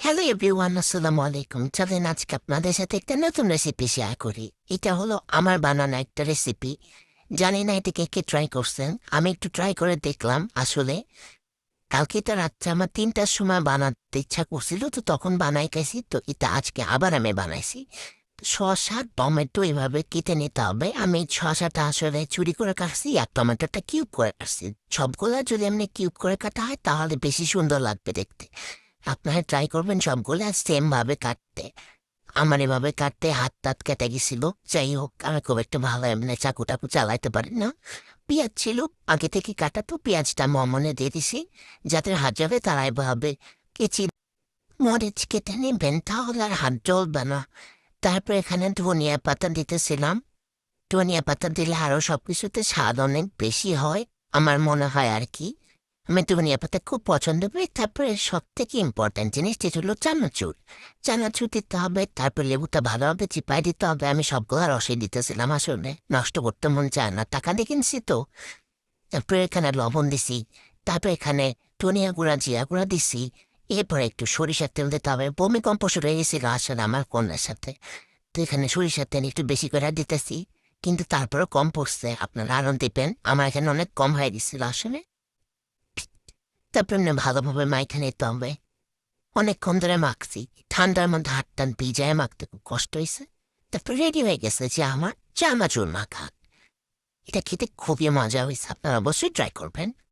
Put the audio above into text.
Hello everyone, আসসালামু আলাইকুম। চলেন আজকে আপনাদের সাথে একটা নতুন রেসিপি শেয়ার করি। এটা হলো আমার বানানো একটা রেসিপি। জানি না এটা কে কে ট্রাই করছেন। আমি একটু ট্রাই করে দেখলাম। আসলে কালকে তো রাত্রে আমার ৩টার সময় বানাতে ইচ্ছা করছিল, তো তখন বানাই খাইছি। তো এটা আজকে আবার আমি বানাইছি। শসা টমেটো এভাবে কেটে নিতে হবে। আমি শসাটা আসলে চুরি করে কাটছি, আর টমেটোটা কিউব করে কাটছি। সবগুলা যদি এমনি কিউব করে কাটা হয় তাহলে বেশি সুন্দর লাগবে দেখতে। আপনারা ট্রাই করবেন সবগুলো সেম ভাবে কাটতে। আমার এভাবে কাটতে হাত টাত কেটে গেছিল। যাই হোক, আমি খুব একটা ভালো এমনি চাকু টাকু চালাইতে পারি না। পেঁয়াজ ছিল আগে থেকে কাটা, তো পেঁয়াজটা মমনে দিয়ে দিছি। যাদের হাত যাবে তারা এভাবে কেচি মরিচ কেটে নেবেন, তাহলে আর হাত জ্বলবে না। তারপর এখানে ধনিয়া পাতা দিতেছিলাম। ধনিয়া পাতা দিলে আরও সবকিছুতে স্বাদ অনেক বেশি হয়, আমার মনে হয় আর কি। আমি ধনিয়া পাতা খুব পছন্দ করি। তারপরে সব থেকে ইম্পর্ট্যান্ট জিনিস যেটা হলো চানাচুর। চানাচুর দিতে হবে, তারপর লেবুটা ভালোভাবে চিপাই দিতে হবে। আমি সবগুলো রসে দিতেছিলাম, আসলে নষ্ট করতে মন চায় না, টাকা দিয়ে কিনছি তো। তারপরে এখানে লবণ দিছি। তারপর এখানে ধনিয়া গুঁড়া জিরা গুঁড়া দিছি। এরপরে একটু সরিষার তেল দিতে হবে। ভূমিকম্প শুরু হয়ে গেছিল আসলে আমার কন্যার সাথে। তো এখানে সরিষার তেল একটু বেশি করে দিতেছি, কিন্তু তারপরেও কম পড়ছে। আপনারা আরও দিবেন, আমার এখানে অনেক কম হয়ে গেছিল আসলে। তারপর এমনি ভালোভাবে মাইখা নিতে হবে। অনেকক্ষণ ধরে মাখছি, ঠান্ডার মধ্যে হাত টান ভিজায় মাখতে খুব কষ্ট হয়েছে। তারপর রেডি হয়ে গেছে যে আমার চানাচুর মাখা। এটা খেতে খুবই মজা হয়েছে, আপনারা অবশ্যই ট্রাই করবেন।